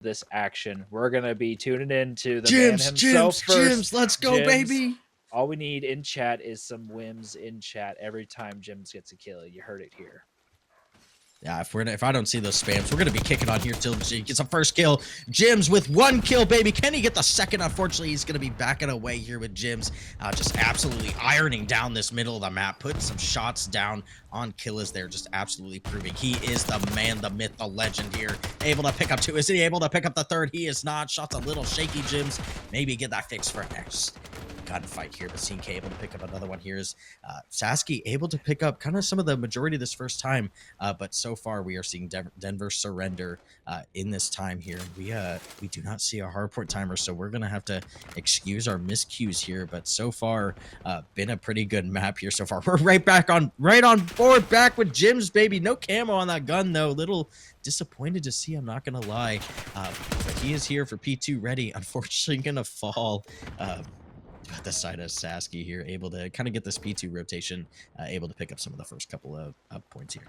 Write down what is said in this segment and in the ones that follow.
this action. We're going to be tuning in to the man Jims, himself Jims, first. Jims, let's go, Jims, baby. all we need in chat is some whims in chat every time Jims gets a kill. You heard it here. Yeah, if I don't see those spams, we're gonna be kicking on here till he gets a first kill. Jims with 1 kill, baby. Can he get the second? Unfortunately, he's gonna be backing away here with Jims, just absolutely ironing down this middle of the map, putting some shots down on Killas there, just absolutely proving he is the man, the myth, the legend here. Able to pick up 2. Is he able to pick up the 3rd? He is not. Shots a little shaky, Jims. Maybe get that fixed for next gunfight here, but CK able to pick up another one here. Is Sasky able to pick up kind of some of the majority of this first time, but so far we are seeing Denver surrender in this time here. We do not see a hardport timer, so we're gonna have to excuse our miscues here, but so far been a pretty good map here so far. We're right on board, back with Jims, baby. No camo on that gun though. Little disappointed to see, I'm not gonna lie, but he is here for P2 ready. Unfortunately gonna fall at the side of Sasky here, able to kind of get this P2 rotation, able to pick up some of the first couple of points here.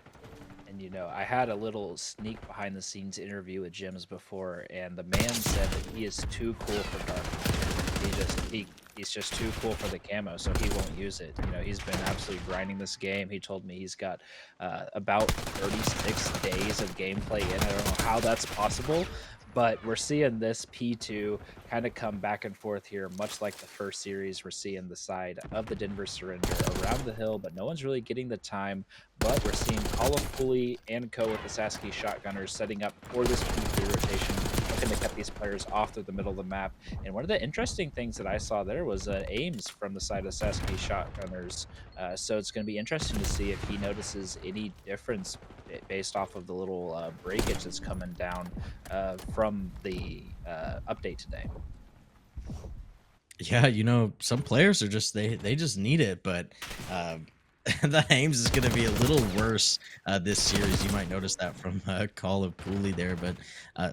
And you know, I had a little sneak behind the scenes interview with Jims before, and the man said that he is too cool for dark. He's just too cool for the camo, so he won't use it. You know, he's been absolutely grinding this game. He told me he's got about 36 days of gameplay in. I don't know how that's possible, but we're seeing this P2 kind of come back and forth here, much like the first series. We're seeing the side of the Denver surrender around the hill, but no one's really getting the time. But we're seeing Call of Pulley and Co with the Sasky Shotgunners setting up for this P3 rotation, looking to cut these players off through the middle of the map. And one of the interesting things that I saw there was aims from the side of Sasky Shotgunners. So it's going to be interesting to see if he notices any difference based off of the little breakage that's coming down from the update today. Yeah, you know, some players are just they just need it, but the Ames is going to be a little worse this series. You might notice that from Call of Pooley there, but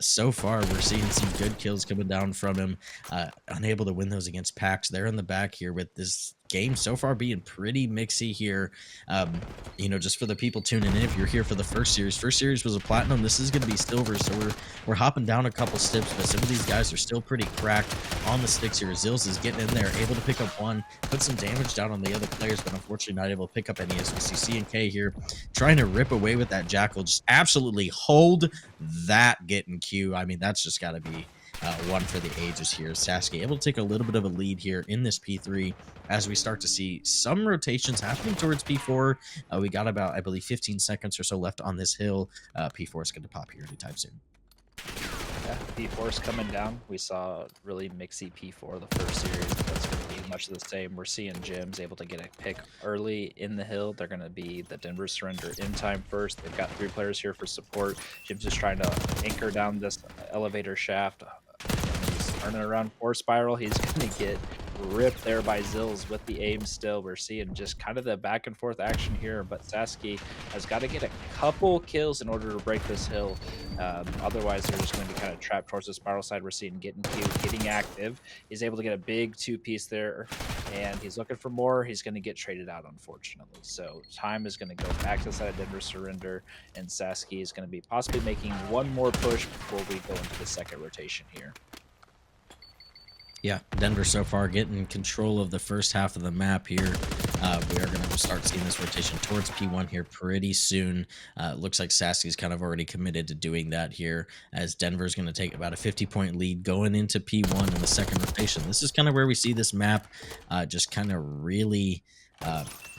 so far we're seeing some good kills coming down from him. Unable to win those against packs. They're in the back here with this game so far being pretty mixy here. You know, just for the people tuning in, if you're here for the first series was a platinum. This is going to be silver, so we're hopping down a couple steps, but some of these guys are still pretty cracked on the sticks here. Zills is getting in there, able to pick up 1, put some damage down on the other players, but unfortunately not able to pick up any. As we see C&K here trying to rip away with that Jackal, just absolutely hold that getting Q. I mean, that's just got to be one for the ages here. Sasky able to take a little bit of a lead here in this P3 as we start to see some rotations happening towards P4. We got about, I believe, 15 seconds or so left on this hill. P4 is going to pop here anytime soon. Yeah, P4 is coming down. We saw really mixy P4 the first series. That's going to be much of the same. We're seeing Jims able to get a pick early in the hill. They're going to be the Denver surrender in time first. They've got 3 players here for support. Jims is trying to anchor down this elevator shaft. He's turning around 4 spiral. He's going to get ripped there by Zills with the aim still. We're seeing just kind of the back and forth action here, but Sasky has got to get a couple kills in order to break this hill. Otherwise, they're just going to be kind of trapped towards the spiral side. We're seeing getting active. He's able to get a big 2-piece there, and he's looking for more. He's going to get traded out, unfortunately. So time is going to go back to the side of Denver surrender, and Sasky is going to be possibly making one more push before we go into the second rotation here. Yeah, Denver so far getting control of the first half of the map here. We are going to start seeing this rotation towards P1 here pretty soon. Looks like Sasky's kind of already committed to doing that here, as Denver's going to take about a 50-point lead going into P1 in the second rotation. This is kind of where we see this map just kind of really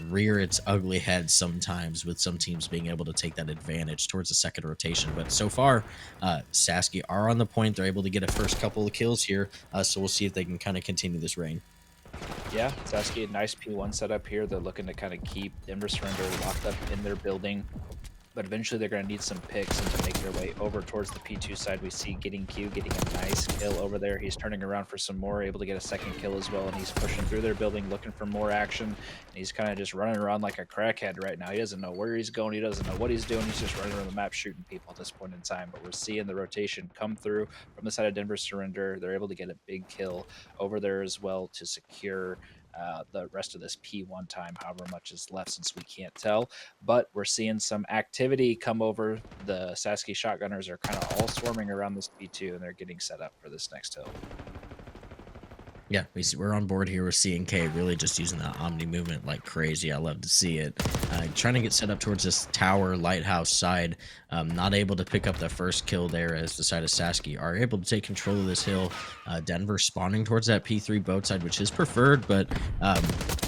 rear its ugly head sometimes, with some teams being able to take that advantage towards the second rotation. But so far, Sasky are on the point. They're able to get a first couple of kills here, so we'll see if they can kind of continue this reign. Yeah, Sasky, a nice P1 setup here. They're looking to kind of keep Denver surrender locked up in their building. But eventually they're going to need some picks, and to make their way over towards the P2 side, we see getting Q getting a nice kill over there. He's turning around for some more, able to get a second kill as well, and he's pushing through their building looking for more action. And he's kind of just running around like a crackhead right now. He doesn't know where he's going. He doesn't know what he's doing. He's just running around the map shooting people at this point in time. But we're seeing the rotation come through from the side of Denver surrender. They're able to get a big kill over there as well to secure the rest of this P1 time, however much is left since we can't tell. But we're seeing some activity come over. The Sasky Shotgunners are kind of all swarming around this P2, and they're getting set up for this next hill. Yeah, we're on board here with C&K, really just using that Omni movement like crazy. I love to see it. Trying to get set up towards this tower lighthouse side. Not able to pick up the first kill there as the side of Sasky are able to take control of this hill. Denver spawning towards that P3 boat side, which is preferred, but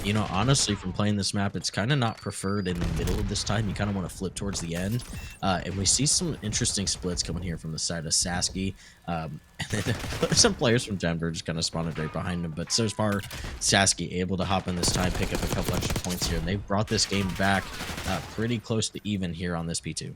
you know, honestly, from playing this map, it's kind of not preferred in the middle of this time. You kind of want to flip towards the end. And we see some interesting splits coming here from the side of Sasky. And then some players from Denver just kind of spawned right behind him. But so far, Sasky able to hop in this time, pick up a couple extra points here. And they've brought this game back pretty close to even here on this P2.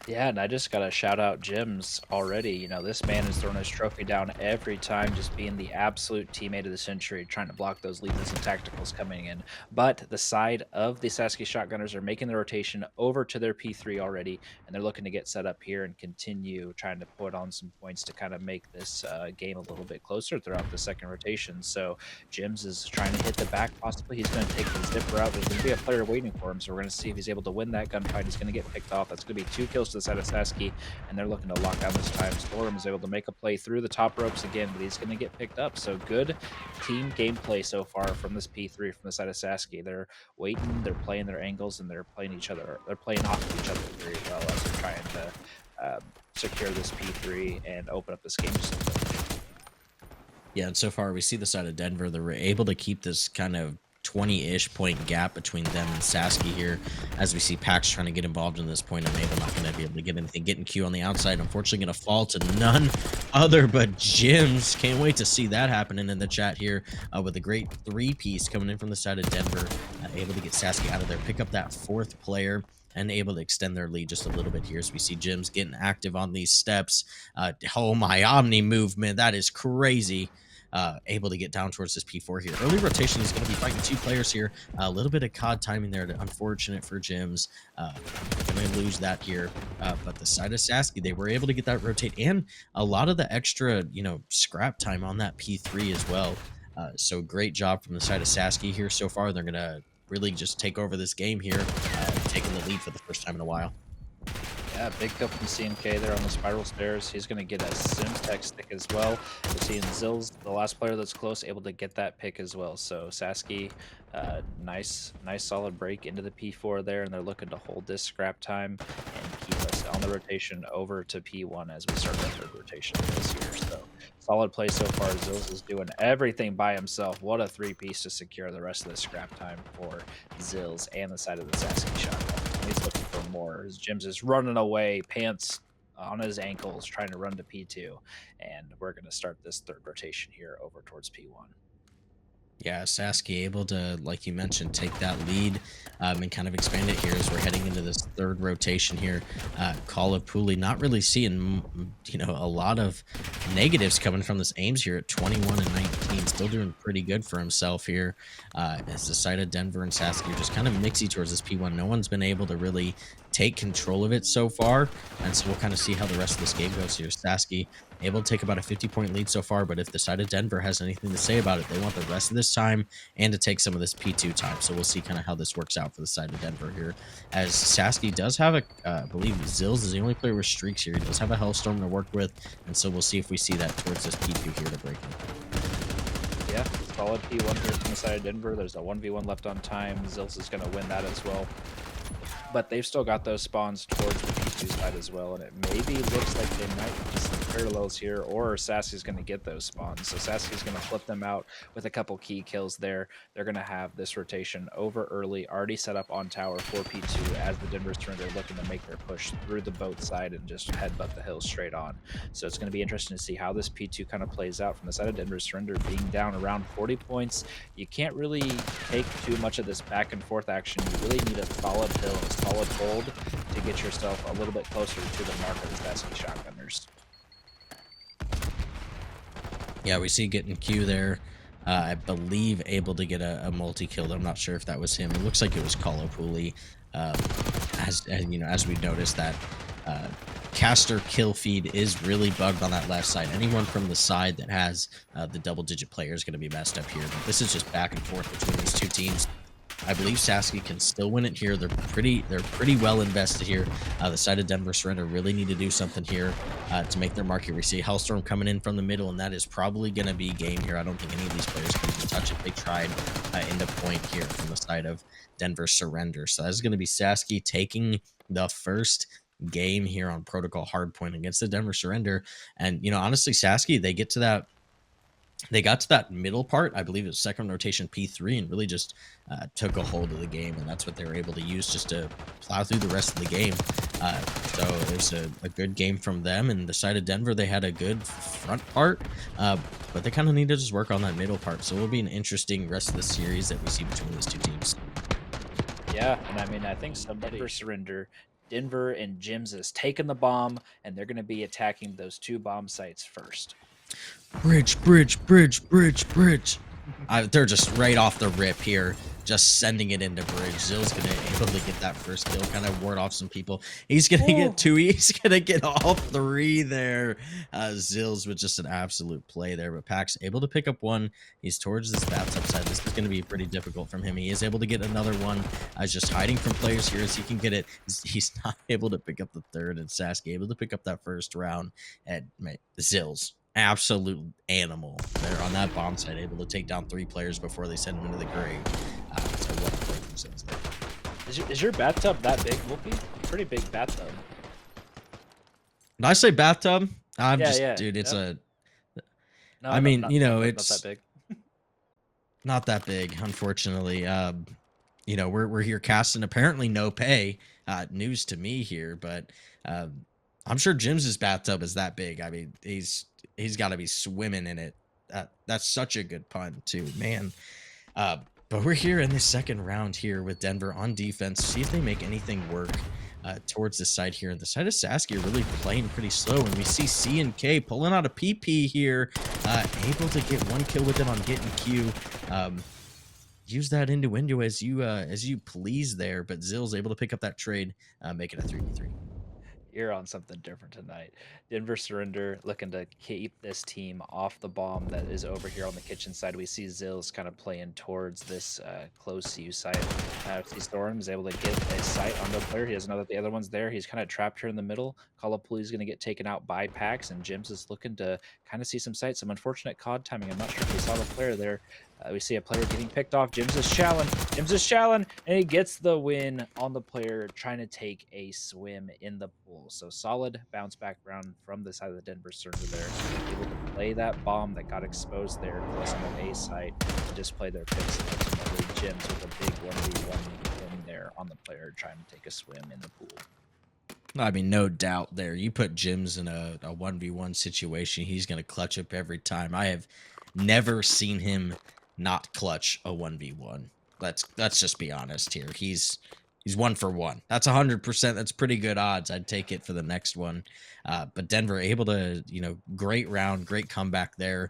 Yeah, and I just gotta shout out Jims already. You know, this man has thrown his trophy down every time, just being the absolute teammate of the century, trying to block those leaders and tacticals coming in. But the side of the Sasky Shotgunners are making the rotation over to their P3 already, and they're looking to get set up here and continue trying to put on some points to kind of make this game a little bit closer throughout the second rotation. So Jims is trying to hit the back, possibly. He's going to take the zipper out. There's going to be a player waiting for him, so we're going to see if he's able to win that gunfight. He's going to get picked off. That's going to be 2 kills to the side of Sasky, and they're looking to lock down this time. Storm is able to make a play through the top ropes again, but he's going to get picked up. So good team gameplay so far from this P3 from the side of Sasky. They're waiting, they're playing their angles, and they're playing each other. They're playing off of each other very well as they're trying to secure this P3 and open up this game just a little bit. Yeah, and so far we see the side of Denver. They're able to keep this kind of 20-ish point gap between them and Sasky here, as we see Pax trying to get involved in this point, and Mabel not going to be able to get anything. Getting Q on the outside, unfortunately going to fall to none other but Jims. Can't wait to see that happening in the chat here with a great 3-piece coming in from the side of Denver, able to get Sasky out of there, pick up that 4th player, and able to extend their lead just a little bit here as we see Jims getting active on these steps. Oh my, Omni movement, that is crazy. Able to get down towards this P4 here. Early rotation is going to be fighting 2 players here. A little bit of COD timing there, unfortunate for Jims. Going to lose that here. But the side of Sasky, they were able to get that rotate and a lot of the extra, you know, scrap time on that P3 as well. So great job from the side of Sasky here so far. They're going to really just take over this game here, taking the lead for the first time in a while. Yeah, big kill from C&K there on the spiral stairs. He's going to get a Simtech stick as well. We're seeing Zills, the last player that's close, able to get that pick as well. So Sasky, nice solid break into the P4 there, and they're looking to hold this scrap time and keep us on the rotation over to P1 as we start the 3rd rotation this year. So solid play so far. Zills is doing everything by himself. What a 3-piece to secure the rest of the scrap time for Zills and the side of the Sasky shotgun. He's looking for more. His Jims is running away, pants on his ankles, trying to run to P2. And we're going to start this 3rd rotation here over towards P1. Yeah, Sasky able to, like you mentioned, take that lead and kind of expand it here as we're heading into this 3rd rotation here. Call of Pooley not really seeing, you know, a lot of negatives coming from this Ames here at 21 and 19. Still doing pretty good for himself here. As the side of Denver and Sasky are just kind of mixy towards this P1. No one's been able to really take control of it so far. And so we'll kind of see how the rest of this game goes here. Sasky able to take about a 50-point lead so far, but if the side of Denver has anything to say about it, they want the rest of this time and to take some of this P2 time. So we'll see kind of how this works out for the side of Denver here. As Sasky does have a, I believe Zills is the only player with streaks here. He does have a Hellstorm to work with, and so we'll see if we see that towards this P2 here to break him. Yeah, solid P1 here from the side of Denver. There's a 1v1 left on time. Zills is going to win that as well. But they've still got those spawns towards the P2 side as well, and it maybe looks like they might be some parallels here, or Sasky's going to get those spawns. So Sasky's going to flip them out with a couple key kills there. They're going to have this rotation over early, already set up on tower for P2 as the Denver Surrender looking to make their push through the boat side and just headbutt the hill straight on. So it's going to be interesting to see how this P2 kind of plays out from the side of Denver Surrender being down around 40 points. You can't really take too much of this back and forth action. You really need a solid hill, a solid hold to get yourself a little bit closer to the mark of the Sasky Shotgunners. Yeah, we see getting Q there. I believe able to get a multi-kill. I'm not sure if that was him. It looks like it was Call of Pooley. As you know, as we noticed that caster kill feed is really bugged on that left side. Anyone from the side that has the double-digit player is going to be messed up here. But this is just back and forth between these two teams. I believe Sasky can still win it here. They're pretty well invested here. The side of Denver Surrender really need to do something here to make their mark here. We see Hellstorm coming in from the middle, and that is probably going to be game here. I don't think any of these players can even touch it. They tried in the point here from the side of Denver Surrender. So that's going to be Sasky taking the first game here on Protocol Hardpoint against the Denver Surrender. And, honestly, Sasky, they got to that middle part, I believe it was second rotation P3, and really just took a hold of the game, and that's what they were able to use just to plow through the rest of the game. So it was a good game from them, and the side of Denver, they had a good front part, but they kind of need to just work on that middle part. So it will be an interesting rest of the series that we see between these two teams. Yeah, and I mean, I think somebody for surrender. Denver and Jims has taken the bomb, and they're going to be attacking those 2 bomb sites first. Bridge, bridge, bridge, bridge, bridge. They're just right off the rip here, just sending it into bridge. Zill's gonna able to get that first kill, kind of ward off some people. He's gonna get 2. He's gonna get all 3 there. Zills with just an absolute play there, but Pax able to pick up 1. He's towards this bathtub side. This is gonna be pretty difficult from him. He is able to get another 1. Just hiding from players here as he can get it. He's not able to pick up the 3rd, and Sasky able to pick up that first round. And Zills, absolute animal there on that bomb site, able to take down 3 players before they send him into the grave. So what a play from Zills there. Is your bathtub that big, Wolfie? Pretty big bathtub. Did I say bathtub? I'm just, Yeah. dude, it's Yep. No, I mean, not it's that big. not that big, unfortunately. We're here casting apparently no pay. News to me here, but I'm sure Jim's bathtub is that big. I mean, he's got to be swimming in it. That's such a good pun too, man. But we're here in the second round here with Denver on defense. See if they make anything work towards the side here. And the side of Sasky are really playing pretty slow. And we see C and K pulling out a PP here, able to get 1 kill with it on getting Q. Use that innuendo as you please there. But Zill's able to pick up that trade, make it a 3v3. You're on something different tonight. Denver Surrender looking to keep this team off the bomb that is over here on the kitchen side. We see Zills kind of playing towards this close U site. See Storm is able to get a sight on the player. He doesn't know that the other one's there. He's kind of trapped here in the middle. Kalapuli is going to get taken out by Pax, and Jims is looking to kind of see some sight. Some unfortunate COD timing. I'm not sure if we saw the player there. We see a player getting picked off. Jims is shalling, and he gets the win on the player trying to take a swim in the pool. So solid bounce back round from the side of the Denver Surrender there. Able to play that bomb that got exposed there close on the A site and just play their picks. And ultimately, Jims with a big 1v1 win there on the player trying to take a swim in the pool. I mean, no doubt there. You put Jims in a 1v1 situation, he's going to clutch up every time. I have never seen him not clutch a 1v1. Let's just be honest here. He's 1 for 1. That's 100%. That's pretty good odds. I'd take it for the next one. But Denver able to, great round, great comeback there.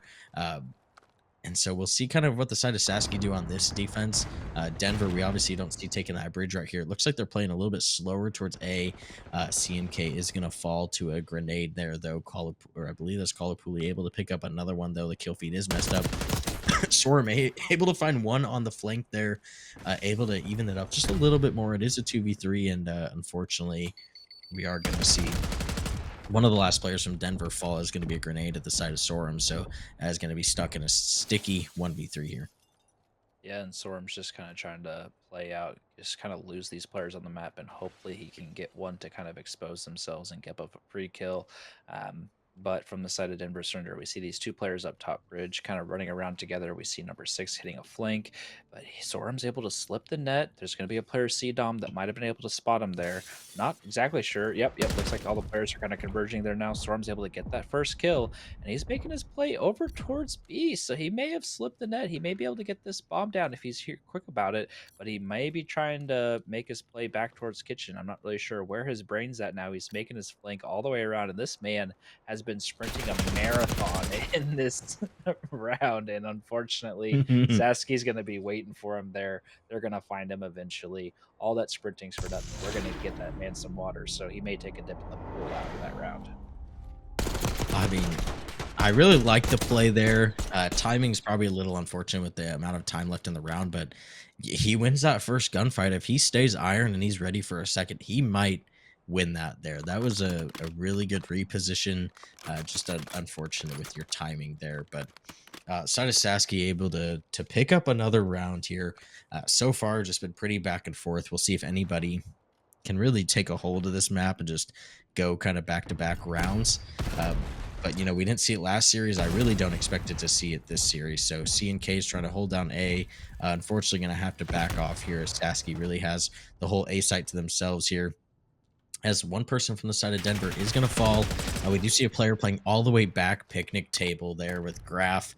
And so we'll see kind of what the side of Sasky do on this defense. Denver, we obviously don't see taking that bridge right here. It looks like they're playing a little bit slower towards A. CNK is going to fall to a grenade there, though. I believe that's Kalapuli able to pick up another one, though. The kill feed is messed up. Storm able to find 1 on the flank there, able to even it up just a little bit more. It is a 2v3, and unfortunately, we are going to see one of the last players from Denver fall is going to be a grenade at the side of Sorum, so is going to be stuck in a sticky 1v3 here. Yeah, and Sorum's just kind of trying to play out, just kind of lose these players on the map, and hopefully he can get one to kind of expose themselves and get up a free kill. But from the side of Denver Surrender, we see these 2 players up top bridge kind of running around together. We see number 6 hitting a flank, but Sorum's able to slip the net. There's going to be a player C-Dom that might have been able to spot him there. Not exactly sure. Yep. Looks like all the players are kind of converging there now. Sorum's able to get that first kill, and he's making his play over towards B. So he may have slipped the net. He may be able to get this bomb down if he's here quick about it, but he may be trying to make his play back towards kitchen. I'm not really sure where his brain's at now. He's making his flank all the way around, and this man has been been sprinting a marathon in this round, and unfortunately, Sasky's gonna be waiting for him there. They're gonna find him eventually. All that sprinting's for nothing. We're gonna get that man some water, so he may take a dip in the pool after that round. I mean, I really like the play there. Timing's probably a little unfortunate with the amount of time left in the round, but he wins that first gunfight. If he stays iron and he's ready for a second, he might win that there. That was a really good reposition. Just unfortunate with your timing there, but side of Sasky able to pick up another round here. So far, just been pretty back and forth. We'll see if anybody can really take a hold of this map and just go kind of back to back rounds. But you know, we didn't see it last series. I really don't expect it to see it this series. So CNK is trying to hold down A. Unfortunately, going to have to back off here as Sasky really has the whole A site to themselves here. As one person from the side of Denver is going to fall. We do see a player playing all the way back picnic table there with Graph,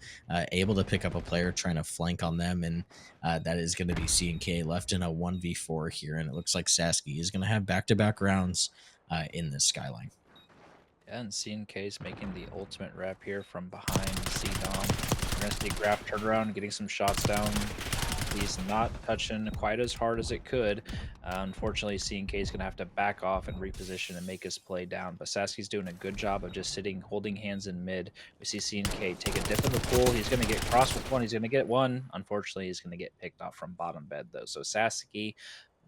able to pick up a player trying to flank on them. And that is going to be CNK left in a 1v4 here. And it looks like Sasky is going to have back-to-back rounds in this skyline. Yeah, and CNK's making the ultimate rep here from behind C-Dom. We're going to see Graph turn around, getting some shots down. He's not touching quite as hard as it could. Unfortunately, CNK is going to have to back off and reposition and make his play down. But Sasky's doing a good job of just sitting, holding hands in mid. We see CNK take a dip in the pool. He's going to get crossed with one. He's going to get one. Unfortunately, he's going to get picked off from bottom bed, though. So Sasky,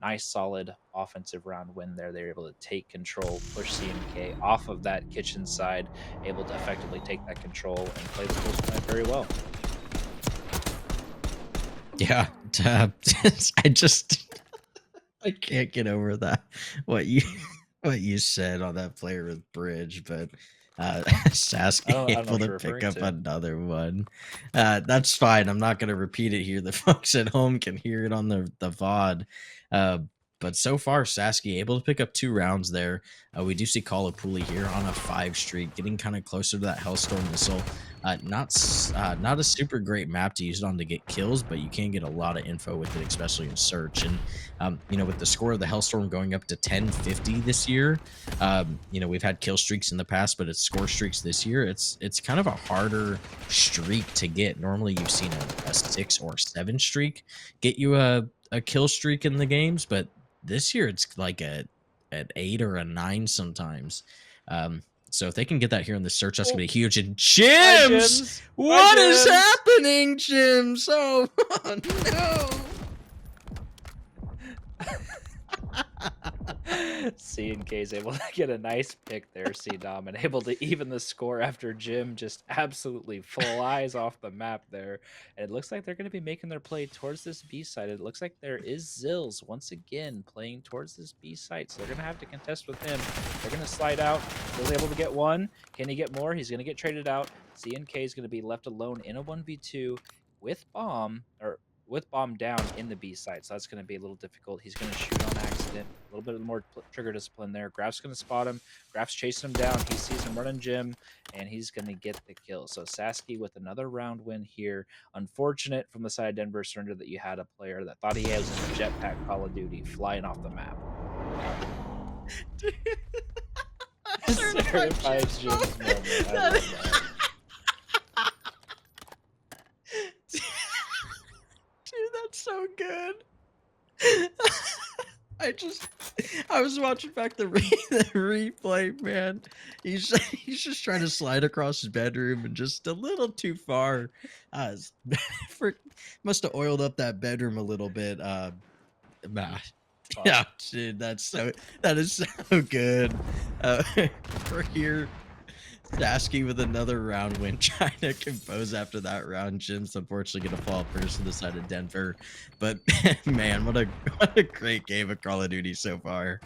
nice, solid offensive round win there. They're able to take control, push CNK off of that kitchen side, able to effectively take that control and play the close point very well. Yeah, I can't get over that what you said on that player with Bridge, but Sasky I don't know able what to you're pick referring up to. another one. That's fine. I'm not gonna repeat it here. The folks at home can hear it on the VOD. Uh, but so far, Sasky able to pick up 2 rounds there. We do see Kalapuli here on a 5 streak, getting kind of closer to that Hellstorm missile. Not a super great map to use it on to get kills, but you can get a lot of info with it, especially in search. And you know, with the score of the Hellstorm going up to 1050 this year, you know, we've had kill streaks in the past, but it's score streaks this year. It's kind of a harder streak to get. Normally, you've seen a 6 or 7 streak get you a kill streak in the games, but this year it's like an 8 or a 9 sometimes. So if they can get that here in the search, that's gonna be huge. And Hi, Jims, Jims. what Hi, is Jims. happening, Jims? Oh no! CNK is able to get a nice pick there, C-Dom, and able to even the score after Jim just absolutely flies off the map there. And it looks like they're going to be making their play towards this B side. It looks like there is Zills once again playing towards this B site, so they're going to have to contest with him. They're going to slide out. Zills able to get one. Can he get more? He's going to get traded out. CNK is going to be left alone in a 1v2 with bomb down in the B side, so that's going to be a little difficult. He's going to shoot on accident. A little bit more trigger discipline there. Graph's going to spot him. Graph's chasing him down. He sees him running Jim, and he's going to get the kill. So Sasky with another round win here. Unfortunate from the side of Denver Surrender that you had a player that thought he was in a jetpack Call of Duty flying off the map. Certified Jim's moment. I love that. That's so good. I was watching back the replay, man. He's just trying to slide across his bedroom and just a little too far. Must have oiled up that bedroom a little bit. Yeah, dude, that is so good. We're here. Sasky with another round win, trying to compose after that round. Jim's unfortunately going to fall first to the side of Denver. But man, what a great game of Call of Duty so far.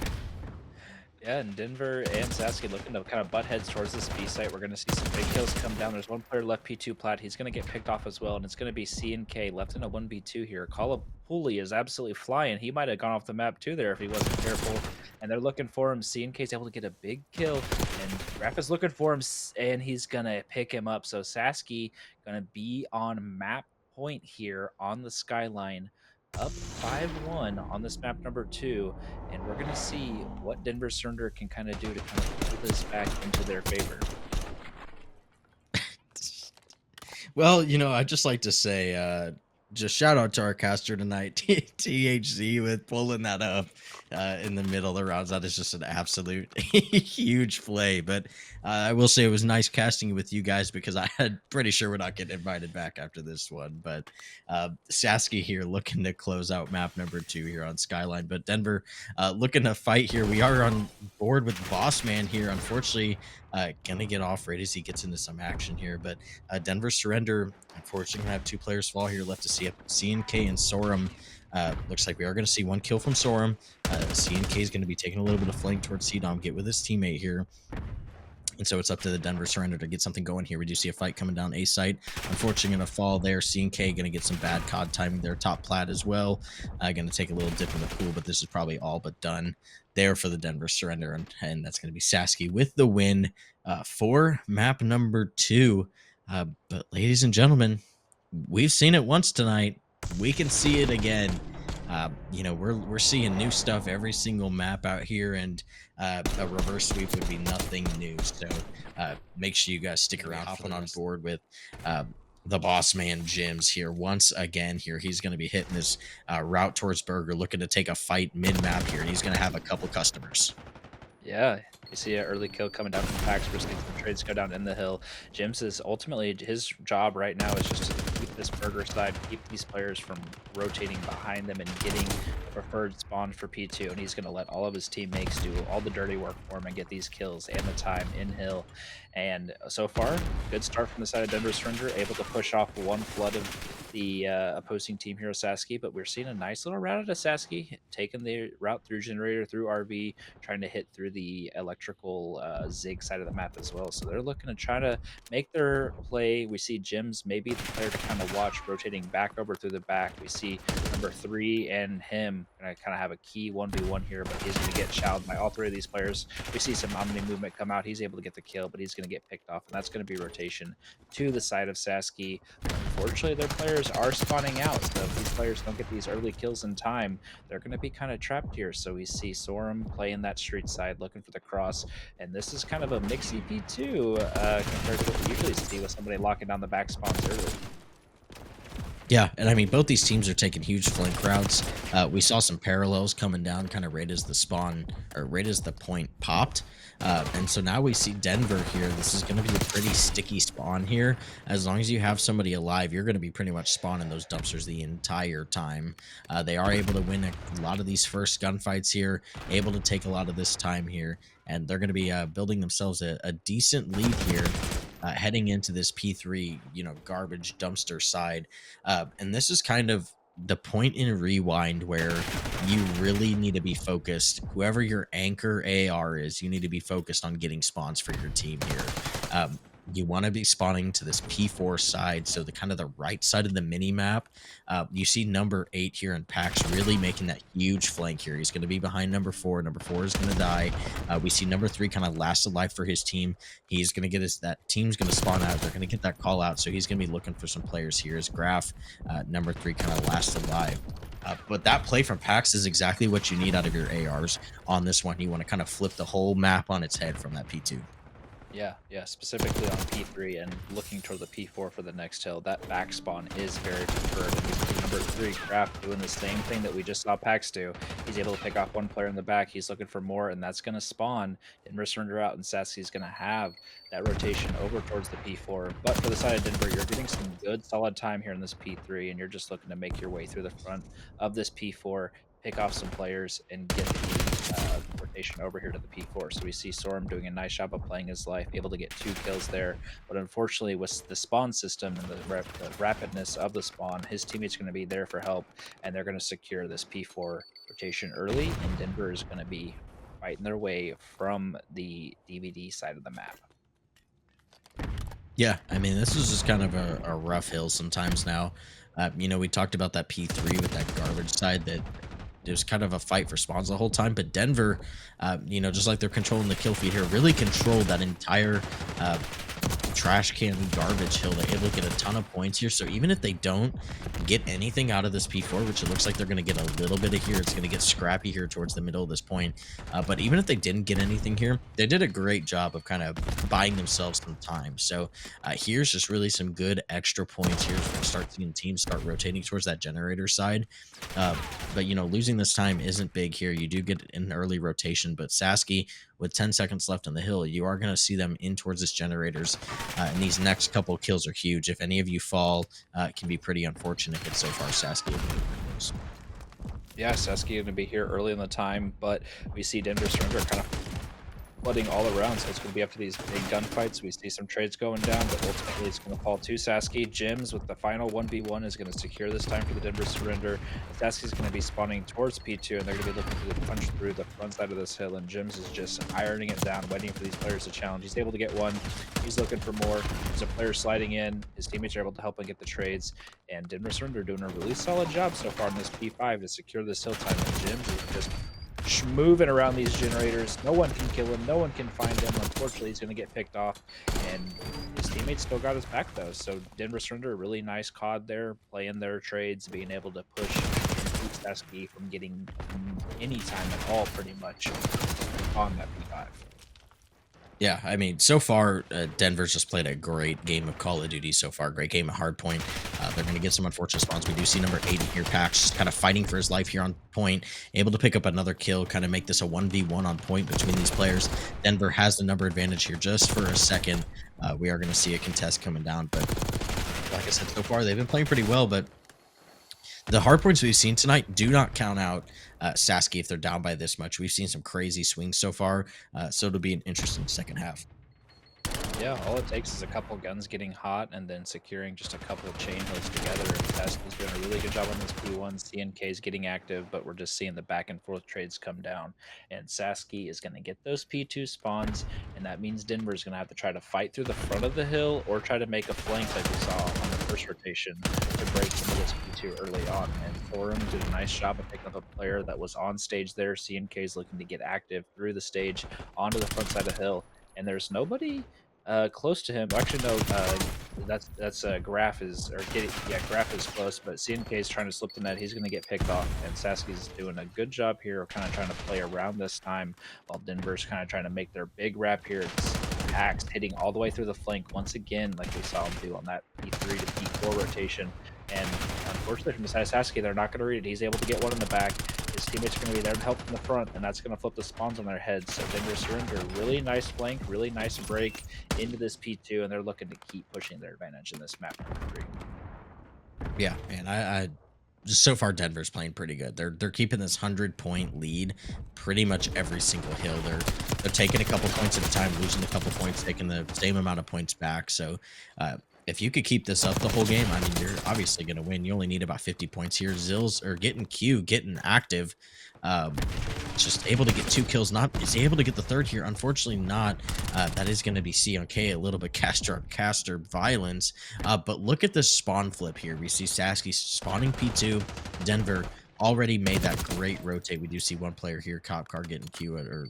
Yeah, and Denver and Sasky looking to kind of butt heads towards this B site. We're going to see some big kills come down. There's one player left P2 plat. He's going to get picked off as well, and it's going to be CNK left in a 1v2 here. Kalapuli is absolutely flying. He might have gone off the map too there if he wasn't careful. And they're looking for him. CNK is able to get a big kill, and Raph is looking for him, and he's going to pick him up. So Sasky going to be on map point here on the skyline, up 5-1 on this map number 2, and we're going to see what Denver Surrender can kind of do to kind of pull this back into their favor. Well, I'd just like to say, just shout out to our caster tonight, THZ, with pulling that up in the middle of the rounds. That is just an absolute huge play. But I will say it was nice casting with you guys because I had pretty sure we're not getting invited back after this one. But Sasky here looking to close out map number 2 here on Skyline. But Denver looking to fight here. We are on board with Boss Man here. Unfortunately, gonna get off right as he gets into some action here. But Denver surrender. Unfortunately, gonna have 2 players fall here left to see up. CNK and Sorum. Looks like we are going to see 1 kill from Sorum. CNK is going to be taking a little bit of flank towards CDOM, get with his teammate here. And so it's up to the Denver surrender to get something going here. We do see a fight coming down A site. Unfortunately, going to fall there. CNK going to get some bad COD timing there. Top plat as well. Going to take a little dip in the pool, but this is probably all but done there for the Denver surrender. And that's going to be Sasky with the win for map number 2. But ladies and gentlemen, we've seen it once tonight. We can see it again. We're seeing new stuff every single map out here, and a reverse sweep would be nothing new. So make sure you guys stick around, hopping on board with the boss man Jims here once again. Here he's going to be hitting this route towards Burger, looking to take a fight mid map here, and he's going to have a couple customers. Yeah, you see an early kill coming down from Pax. We're seeing some trades go down in the hill. Jims is ultimately, his job right now is just to keep this burger side, keep these players from rotating behind them and getting the preferred spawn for P2. And he's going to let all of his teammates do all the dirty work for him and get these kills and the time in hill. And so far, good start from the side of Denver Surrender, able to push off 1 flood of the opposing team here, Sasky. But we're seeing a nice little route out of Sasky, taking the route through Generator, through RV, trying to hit through the electrical zig side of the map as well. So they're looking to try to make their play. We see Jims, maybe the player to kind of watch, rotating back over through the back. We see number 3 and him gonna kind of have a key 1v1 here, but he's gonna get shouted by all 3 of these players. We see some Omni movement come out. He's able to get the kill, but he's gonna get picked off, and that's gonna be rotation to the side of Sasky. Unfortunately, their players are spawning out, so if these players don't get these early kills in time, they're going to be kind of trapped here. So we see Sorum playing that street side, looking for the cross, and this is kind of a mix EP2 compared to what we usually see with somebody locking down the back spawns early. Yeah, and I mean, both these teams are taking huge flank routes. We saw some parallels coming down kind of right as the spawn, or right as the point popped. And so now we see Denver here. This is going to be a pretty sticky spawn here. As long as you have somebody alive, you're going to be pretty much spawning those dumpsters the entire time. They are able to win a lot of these first gunfights here, able to take a lot of this time here, and they're going to be building themselves a decent lead here. Heading into this P3, garbage dumpster side. And this is kind of the point in Rewind where you really need to be focused. Whoever your anchor AR is, you need to be focused on getting spawns for your team here. You want to be spawning to this P4 side, so the kind of the right side of the mini map. You see number 8 here in Pax really making that huge flank here. He's going to be behind number 4. Number 4 is going to die. We see number 3 kind of last alive for his team. He's going to get that team's going to spawn out. They're going to get that call out, so he's going to be looking for some players here. As Graph, number 3, kind of last alive. But that play from Pax is exactly what you need out of your ARs on this one. You want to kind of flip the whole map on its head from that P2. Yeah, specifically on P3 and looking toward the P4 for the next hill. That back spawn is very preferred. And we see number 3, Craft, doing the same thing that we just saw Pax do. He's able to pick off 1 player in the back. He's looking for more, and that's going to spawn and surrender out, and Sasky's going to have that rotation over towards the P4. But for the side of Denver, you're getting some good, solid time here in this P3, and you're just looking to make your way through the front of this P4, pick off some players, and get the rotation over here to the P4. So we see Sorum doing a nice job of playing his life, able to get 2 kills there. But unfortunately, with the spawn system and the rapidness of the spawn, his teammate's going to be there for help, and they're going to secure this P4 rotation early, and Denver is going to be fighting their way from the DVD side of the map. Yeah, I mean, this is just kind of a rough hill sometimes now. We talked about that P3 with that garbage side that it was kind of a fight for spawns the whole time, but Denver, just like they're controlling the kill feed here, really controlled that entire trash can garbage hill. They're able to get a ton of points here. So even if they don't get anything out of this P4, which it looks like they're going to get a little bit of here, it's going to get scrappy here towards the middle of this point. But even if they didn't get anything here, they did a great job of kind of buying themselves some time. So here's just really some good extra points here. We're start seeing teams start rotating towards that generator side. But you know, losing this time isn't big here. You do get an early rotation, but Sasky with 10 seconds left on the hill, you are going to see them in towards this generators. And these next couple of kills are huge. If any of you fall, it can be pretty unfortunate. But so far, Sasky. Yeah, Sasky going to be here early in the time, but we see Denver Surrender kind of flooding all around, so it's going to be up to these big gunfights. We see some trades going down, but ultimately it's going to fall to Sasky. Jims with the final 1v1 is going to secure this time for the Denver Surrender. Sasky's going to be spawning towards P2, and they're going to be looking to punch through the front side of this hill, and Jims is just ironing it down, waiting for these players to challenge. He's able to get one. He's looking for more. There's a player sliding in. His teammates are able to help him get the trades, and Denver Surrender doing a really solid job so far in this P5 to secure this hill time, and Jims is just moving around these generators. No one can kill him. No one can find him. Unfortunately, he's going to get picked off, and his teammates still got his back, though. So Denver Surrender, a really nice COD there, playing their trades, being able to push and keep Sasky from getting any time at all, pretty much, on that P5. Yeah, I mean, so far, Denver's just played a great game of Call of Duty so far. Great game of Hardpoint. They're going to get some unfortunate spawns. We do see number 8 here, Pax, just kind of fighting for his life here on point, able to pick up another kill, kind of make this a 1v1 on point between these players. Denver has the number advantage here just for a second. We are going to see a contest coming down, but like I said, so far, they've been playing pretty well, but the hard points we've seen tonight do not count out Sasky if they're down by this much. We've seen some crazy swings so far, so it'll be an interesting second half. Yeah, all it takes is a couple guns getting hot and then securing just a couple of chain hills together. And Sasky's doing a really good job on this P1. CNK is getting active, but we're just seeing the back and forth trades come down. And Sasky is going to get those P2 spawns, and that means Denver is going to have to try to fight through the front of the hill or try to make a flank like we saw on the first rotation to break into this P2 early on. And Forum did a nice job of picking up a player that was on stage there. CNK is looking to get active through the stage onto the front side of the hill. And there's nobody close to him. Well, actually, no. That's Graph is or getting. Yeah, Graph is close, but CNK is trying to slip the net. He's going to get picked off, and Sasky's doing a good job here, of kind of trying to play around this time, while Denver's kind of trying to make their big wrap here. It's Axe hitting all the way through the flank once again, like we saw him do on that P3 to P4 rotation. And unfortunately, from Sasky, they're not going to read it. He's able to get one in the back. His teammates are going to be there to help in the front, and that's going to flip the spawns on their heads. So Denver Surrender, really nice flank, really nice break into this P2, and they're looking to keep pushing their advantage in this map number 3. Yeah, man, I just so far Denver's playing pretty good. They're keeping this 100-point lead pretty much every single hill. They're taking a couple points at a time, losing a couple points, taking the same amount of points back. So if you could keep this up the whole game, I mean, you're obviously going to win. You only need about 50 points here. Zills are getting Q, getting active. Just able to get 2 kills. Not is he able to get the third here? Unfortunately, not. That is going to be CNK, a little bit caster violence. But look at this spawn flip here. We see Sasky spawning P2. Denver already made that great rotate. We do see one player here, Cop Car, getting Q or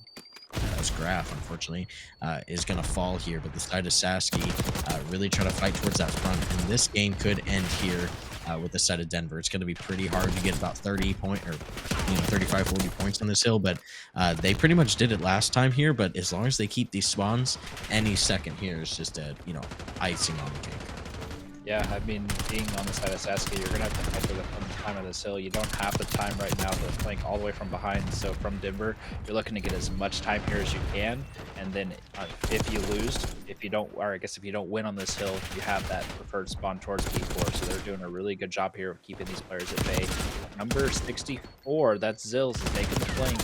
that was Graph, unfortunately, is going to fall here. But the side of Sasky really trying to fight towards that front. And this game could end here with the side of Denver. It's going to be pretty hard to get about 35, 40 points on this hill. But they pretty much did it last time here. But as long as they keep these spawns, any second here is just icing on the cake. Yeah, I mean, being on the side of Sasky, you're going to have to fight for the time of this hill. You don't have the time right now to flank all the way from behind. So from Denver, you're looking to get as much time here as you can. And then if you lose, if you don't win on this hill, you have that preferred spawn towards P4. So they're doing a really good job here of keeping these players at bay. Number 64, that's Zills, is making the flank.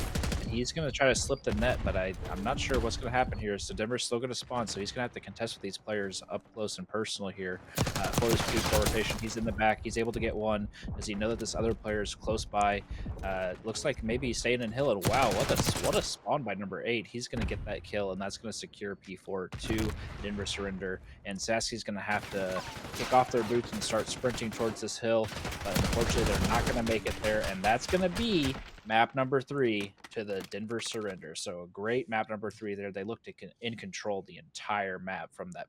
He's going to try to slip the net, but I'm not sure what's going to happen here. So Denver's still going to spawn, so he's going to have to contest with these players up close and personal here for this Q4 rotation. He's in the back. He's able to get one. Does he know that this other player is close by? Looks like maybe he's staying in hill. And wow, what a spawn by number 8. He's going to get that kill, and that's going to secure P4 to Denver Surrender. And Sasky's going to have to kick off their boots and start sprinting towards this hill. But unfortunately, they're not going to make it there, and that's going to be map number 3 to the Denver Surrender. So a great map number 3 there. They looked in control the entire map from that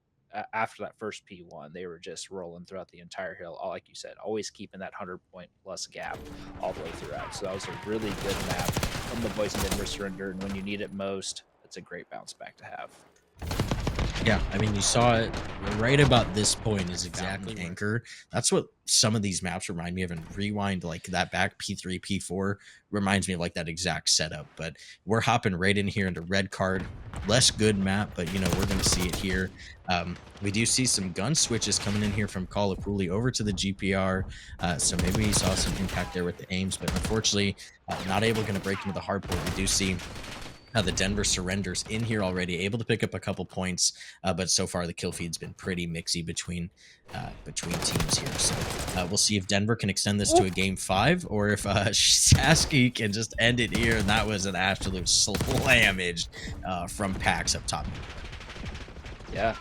after that first P1, they were just rolling throughout the entire hill. All like you said, always keeping that 100 point plus gap all the way throughout. So that was a really good map from the boys in Denver Surrender. And when you need it most, it's a great bounce back to have. Yeah, I mean, you saw it right about this point is exactly Fountain anchor. That's what some of these maps remind me of. And rewind like that back P3, P4 reminds me of like that exact setup. But we're hopping right in here into red card. Less good map, but we're going to see it here. We do see some gun switches coming in here from Call of Pooley over to the GPR. So maybe we saw some impact there with the aims, but unfortunately, not able to break into the hardpoint. We do see the Denver Surrenders in here already, able to pick up a couple points, but so far the kill feed's been pretty mixy between teams here. So we'll see if Denver can extend this to a game 5, or if Sasky can just end it here. And that was an absolute slammage from Pax up top. Yeah,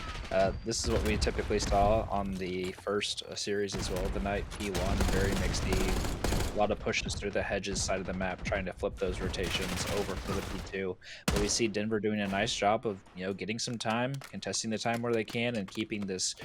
this is what we typically saw on the first series as well of the night. P1, very mixy, a lot of pushes through the hedges side of the map, trying to flip those rotations over for the P2. But we see Denver doing a nice job of getting some time, contesting the time where they can, and keeping this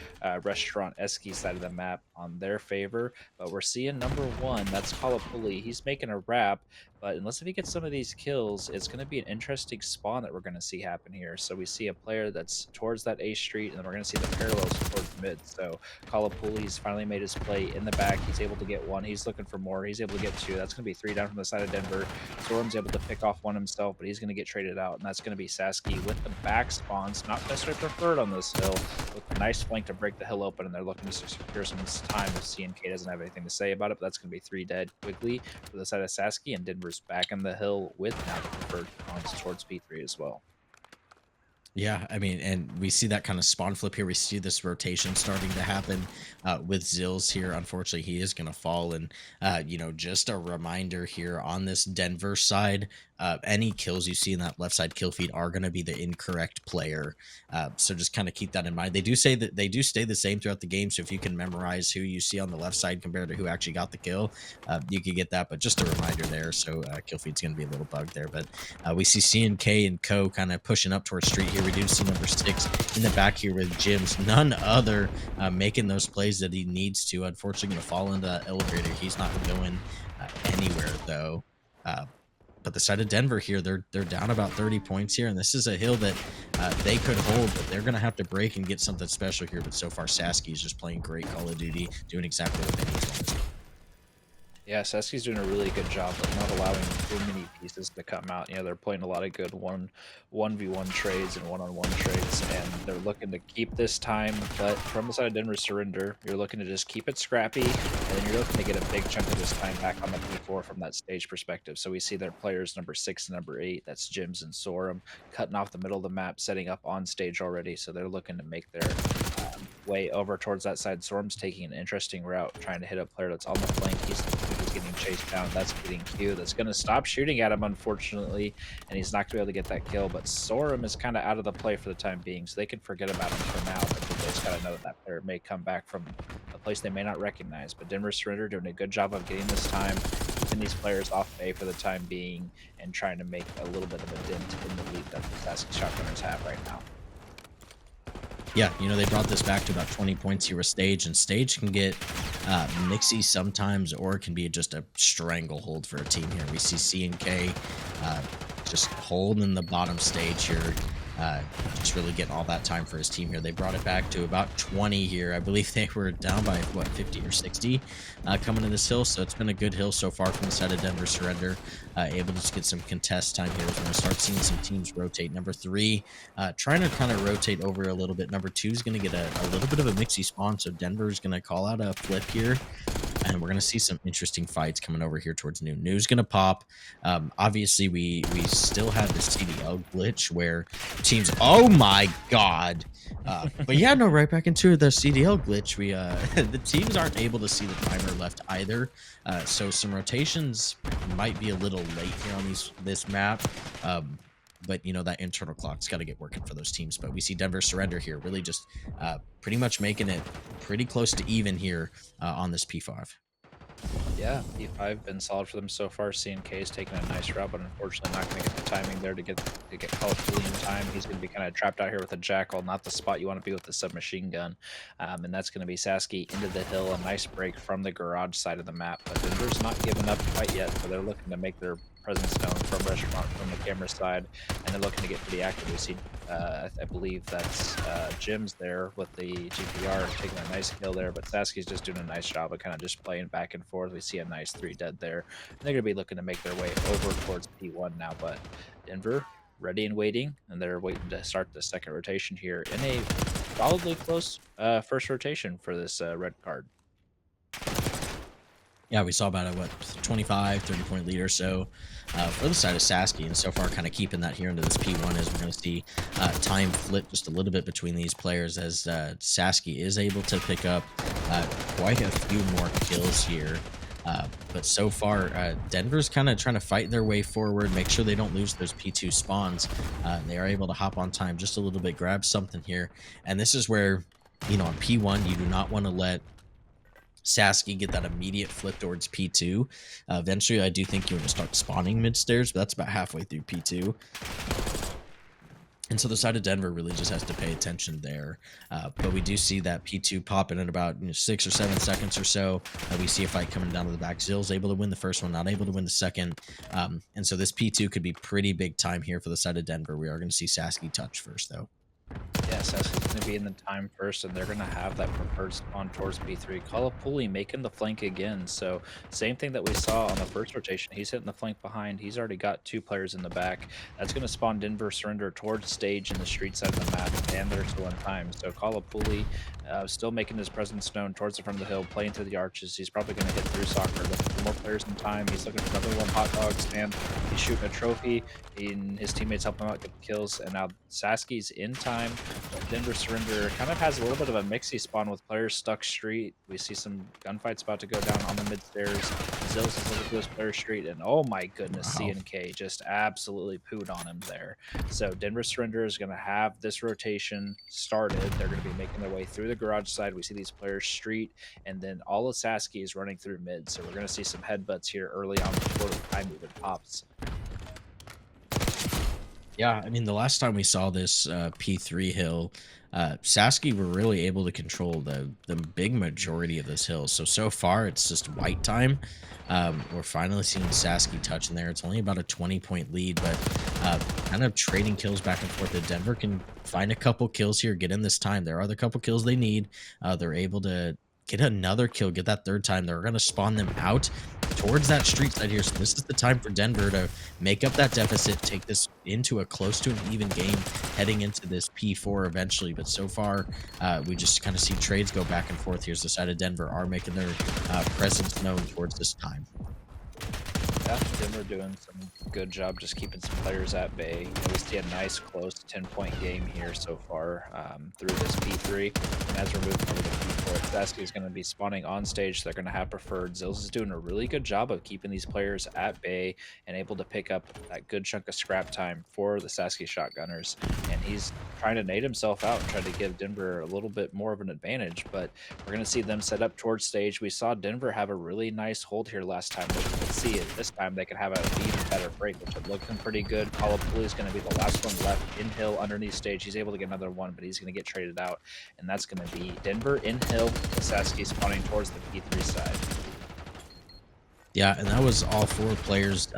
restaurant-esque side of the map on their favor. But we're seeing number 1, that's Kalapuli. He's making a wrap, but unless if he gets some of these kills, it's going to be an interesting spawn that we're going to see happen here. So we see a player that's towards that A street, and then we're going to see the parallels towards mid. So Kalapuli's finally made his play in the back. He's able to get 1. He's looking for more. He's able to get 2. That's going to be 3 down from the side of Denver. Storm's able to pick off 1 himself, but he's going to get traded out, and that's going to be Sasky with the back spawns. Not necessarily preferred on this hill, with a nice flank to break the hill open, and they're looking to secure some time if CNK doesn't have anything to say about it. But that's going to be 3 dead quickly for the side of Sasky, and Denver's back in the hill with now the preferred spawns towards P3 as well. Yeah, I mean, and we see that kind of spawn flip here. We see this rotation starting to happen with Zills here. Unfortunately, he is going to fall. And, just a reminder here on this Denver side, any kills you see in that left side kill feed are going to be the incorrect player. So just kind of keep that in mind. They do say that they do stay the same throughout the game. So if you can memorize who you see on the left side compared to who actually got the kill, you could get that. But just a reminder there. So kill feed's going to be a little bugged there. But we see CNK and Co kind of pushing up towards street here. We do see number 6 in the back here with Jims, none other, making those plays that he needs to. Unfortunately, going to fall into that elevator. He's not going anywhere though. But the side of Denver here, they're down about 30 points here, and this is a hill that they could hold, but they're going to have to break and get something special here. But so far, Sasky is just playing great Call of Duty, doing exactly what they need to. Yeah, Sesky's doing a really good job of not allowing too many pieces to come out. They're playing a lot of good 1v1 trades and one-on-one trades, and they're looking to keep this time. But from the side of Denver Surrender, you're looking to just keep it scrappy, and then you're looking to get a big chunk of this time back on the P4 from that stage perspective. So we see their players number 6 and number 8, that's Jims and Sorum, cutting off the middle of the map, setting up on stage already. So they're looking to make their way over towards that side. Storm's taking an interesting route, trying to hit a player that's on the flank. He's getting chased down. That's getting Q. That's going to stop shooting at him, unfortunately, and he's not going to be able to get that kill. But Sorum is kind of out of the play for the time being, so they can forget about him for now. But they just got to know that that player may come back from a place they may not recognize. But Denver Surrender doing a good job of getting this time, keeping these players off A for the time being, and trying to make a little bit of a dent in the lead that the Sasky Shotgunners have right now. Yeah, they brought this back to about 20 points here with Stage, and Stage can get mixy sometimes, or it can be just a stranglehold for a team here. We see CNK just holding the bottom stage here, just really getting all that time for his team here. They brought it back to about 20 here. I believe they were down by, 50 or 60 coming to this hill, so it's been a good hill so far from the side of Denver Surrender. Able to just get some contest time here. We're going to start seeing some teams rotate. Number 3, trying to kind of rotate over a little bit. Number 2 is going to get a little bit of a mixy spawn, so Denver is going to call out a flip here, and we're going to see some interesting fights coming over here towards New. New's going to pop. Obviously, we still have the CDL glitch where teams, oh my god, but yeah, no, right back into the CDL glitch. We the teams aren't able to see the timer left either, so some rotations might be a little late here on this map, but that internal clock's got to get working for those teams. But we see Denver Surrender here really just pretty much making it pretty close to even here on this P5. Yeah, P5 been solid for them so far. CNK is taking a nice route, but unfortunately not going to get the timing there to get colorfully in time. He's going to be kind of trapped out here with a jackal, not the spot you want to be with the submachine gun. And that's going to be Sasky into the hill. A nice break from the garage side of the map, but Denver's not giving up quite yet. So they're looking to make their presence known from restaurant from the camera side, and they're looking to get pretty active. We see, I believe that's Jim's there with the GPR taking a nice kill there, but Sasky's just doing a nice job of kind of just playing back and forth. We see a nice 3 dead there. And they're going to be looking to make their way over towards P1 now, but Denver ready and waiting, and they're waiting to start the second rotation here in a solidly close first rotation for this red card. Yeah, we saw about a what 25, 30 point lead or so for the side of Sasky, and so far kind of keeping that here into this P1 as we're going to see time flip just a little bit between these players as Sasky is able to pick up quite a few more kills here. But so far, Denver's kind of trying to fight their way forward, make sure they don't lose those P2 spawns. They are able to hop on time just a little bit, grab something here. And this is where, on P1, you do not want to let Sasky get that immediate flip towards P2. Eventually, I do think you're going to start spawning mid-stairs, but that's about halfway through P2. And so the side of Denver really just has to pay attention there. But we do see that P2 popping in about 6 or 7 seconds or so. We see a fight coming down to the back. Zill's able to win the first one, not able to win the second. And so this P2 could be pretty big time here for the side of Denver. We are going to see Sasky touch first, though. Yeah, Sasky's going to be in the time first, and they're going to have that preferred spawn towards B3. Kalapuli making the flank again. So same thing that we saw on the first rotation. He's hitting the flank behind. He's already got 2 players in the back. That's going to spawn Denver Surrender towards stage in the street side of the map, and they're still in time. So Kalapuli still making his presence known towards the front of the hill, playing through the arches. He's probably going to hit through soccer, looking for more players in time. He's looking for another one hot dog stand. He's shooting a trophy, and his teammates help him out get the kills. And now Sasky's in time. Denver Surrender kind of has a little bit of a mixy spawn with players stuck street. We see some gunfights about to go down on the mid stairs. Zills is looking for this player street, and oh my goodness, Wow. CNK just absolutely pooed on him there. So Denver Surrender is going to have this rotation started. They're going to be making their way through the garage side. We see these players street, and then all of Sasky is running through mid. So we're going to see some headbutts here early on before the time even pops. Yeah, I mean, the last time we saw this P3 hill, Sasky were really able to control the big majority of this hill. So far, it's just white time. We're finally seeing Sasky touch in there. It's only about a 20 point lead, but kind of trading kills back and forth. That Denver can find a couple kills here, get in this time. There are the couple kills they need. They're able to get another kill, get that third time. They're going to spawn them out towards that street side here. So this is the time for Denver to make up that deficit, take this into a close to an even game, heading into this P4 eventually. But so far, we just kind of see trades go back and forth. Here's the side of Denver are making their presence known towards this time. Yeah, Denver doing some good job just keeping some players at bay. We see a nice close 10-point game here so far through this P3. And as we're moving over to P4, Sasky is going to be spawning on stage. So they're going to have preferred. Zills is doing a really good job of keeping these players at bay and able to pick up that good chunk of scrap time for the Sasky Shotgunners. And he's trying to nade himself out and try to give Denver a little bit more of an advantage. But we're going to see them set up towards stage. We saw Denver have a really nice hold here last time. Let's see it this time they can have an even better break, which is looking pretty good. Kalapuli is going to be the last one left in hill underneath stage. He's able to get another one, but he's going to get traded out, and that's going to be Denver in hill. Sasky spawning towards the P3 side. Yeah, and that was all 4 players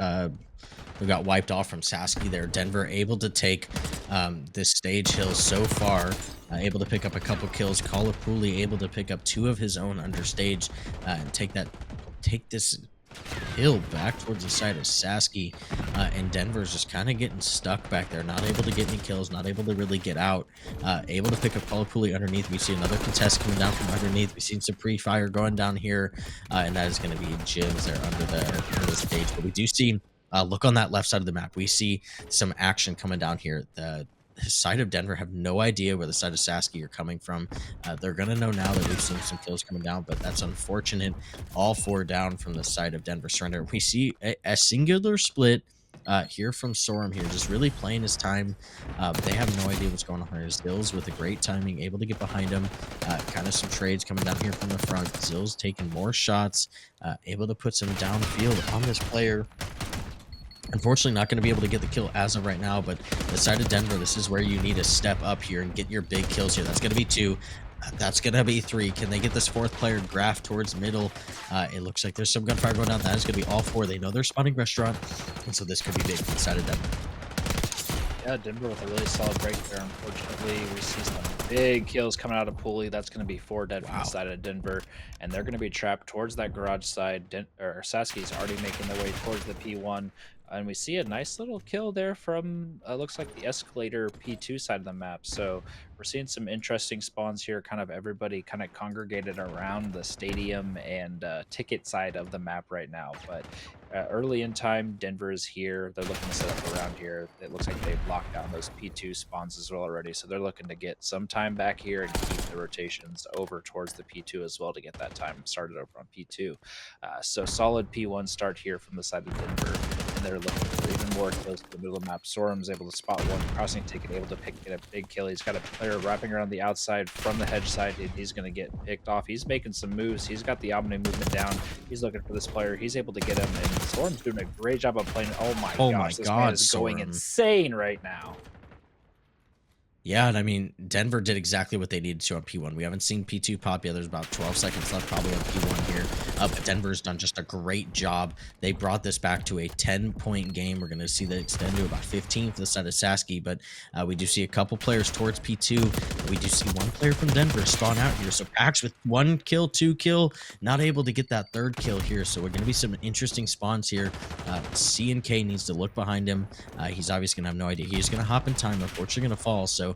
who got wiped off from Sasky there. Denver able to take this stage hill so far, able to pick up a couple kills. Kalapuli able to pick up 2 of his own understage and take this hill back towards the side of Sasky, and Denver's just kind of getting stuck back there, not able to get any kills, not able to really get out, able to pick up Kalapuli underneath. We see another contest coming down from underneath. We see some pre-fire going down here, and that is going to be Jim's there under the stage. But we do see, look on that left side of the map, we see some action coming down here. The side of Denver have no idea where the side of Sasky are coming from. They're going to know now that we've seen some kills coming down, but that's unfortunate. All 4 down from the side of Denver Surrender. We see a singular split here from Sorum here, just really playing his time. They have no idea what's going on here. Zills with a great timing, able to get behind him. Kind of some trades coming down here from the front. Zills taking more shots, able to put some downfield on this player. Unfortunately, not going to be able to get the kill as of right now, but the side of Denver, this is where you need to step up here and get your big kills here. That's going to be 2. That's going to be 3. Can they get this 4th player graph towards middle? It looks like there's some gunfire going down. That is going to be all 4. They know they're spawning restaurant, and so this could be big for the side of Denver. Yeah, Denver with a really solid break there. Unfortunately, we see some big kills coming out of Pulley. That's going to be 4 dead from the side of Denver, and they're going to be trapped towards that garage side. Sasky's already making their way towards the P1, and we see a nice little kill there from looks like the escalator P2 side of the map. So we're seeing some interesting spawns here. Kind of everybody kind of congregated around the stadium and ticket side of the map right now, but. Early in time, Denver is here. They're looking to set up around here. It looks like they've locked down those P2 spawns as well already. So they're looking to get some time back here and keep the rotations over towards the P2 as well to get that time started over on P2. So solid P1 start here from the side of Denver. And they're looking for even more kills to the middle of the map. Sorum's able to spot one crossing ticket, able to get a big kill. He's got a player wrapping around the outside from the hedge side. And he's going to get picked off. He's making some moves. He's got the Omni movement down. He's looking for this player. He's able to get him. And Sorum's doing a great job of playing. Oh my gosh, this man is going insane right now. Yeah, and I mean, Denver did exactly what they needed to on P1. We haven't seen P2 pop yet. There's about 12 seconds left probably on P1 here. But Denver's done just a great job. They brought this back to a 10-point game. We're going to see that extend to about 15 for the side of Sasky, but we do see a couple players towards P2. We do see one player from Denver spawn out here. So Pax with 1 kill, 2 kill, not able to get that 3rd kill here. So we're going to be some interesting spawns here. C&K needs to look behind him. He's obviously going to have no idea. He's going to hop in time. Unfortunately, going to fall. So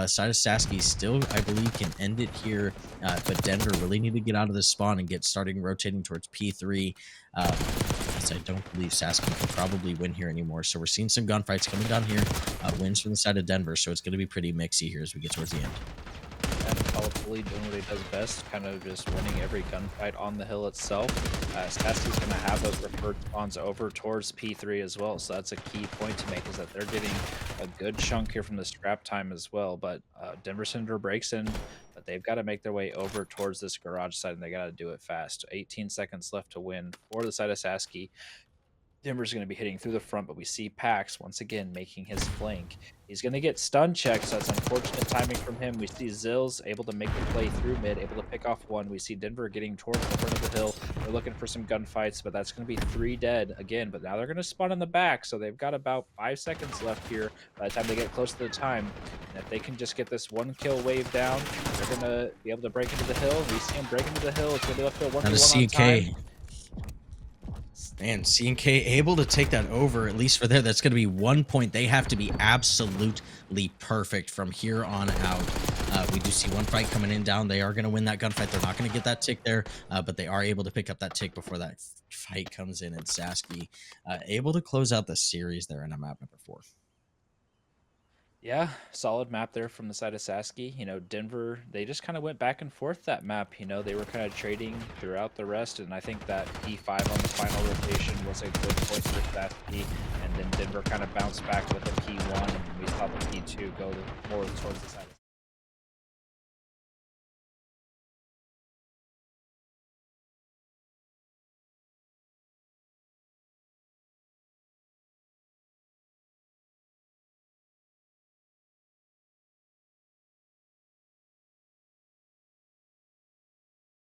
side of Sasky still, I believe, can end it here, but Denver really need to get out of this spawn and get starting rotating towards P3. As I don't believe Sasky can probably win here anymore. So we're seeing some gunfights coming down here. Wins from the side of Denver, so it's going to be pretty mixy here as we get towards the end. Pulley doing what he does best, kind of just winning every gunfight on the hill itself. Sasky's going to have those preferred spawns over towards P3 as well, so that's a key point to make, is that they're getting a good chunk here from the scrap time as well. But Denver Cinder breaks in, but they've got to make their way over towards this garage side, and they got to do it fast. 18 seconds left to win for the side of Sasky. Denver's going to be hitting through the front, but we see Pax once again making his flank. He's going to get stun checked, so that's unfortunate timing from him. We see Zills able to make the play through mid, able to pick off one. We see Denver getting towards the front of the hill. They're looking for some gunfights, but that's going to be 3 dead again. But now they're going to spawn in the back, so they've got about 5 seconds left here by the time they get close to the time. And if they can just get this 1 kill wave down, they're going to be able to break into the hill. We see him break into the hill. It's going to be left to 1v1 on time. And C&K able to take that over, at least for there. That's going to be 1 point. They have to be absolutely perfect from here on out. We do see one fight coming in down. They are going to win that gunfight. They're not going to get that tick there, but they are able to pick up that tick before that fight comes in. And Sasky able to close out the series there in map number 4. Yeah, solid map there from the side of Sasky. You know, Denver, they just kind of went back and forth that map. You know, they were kind of trading throughout the rest, and I think that P5 on the final rotation was a good point for Sasky, and then Denver kind of bounced back with the P1, and we saw the P2 go more towards the side of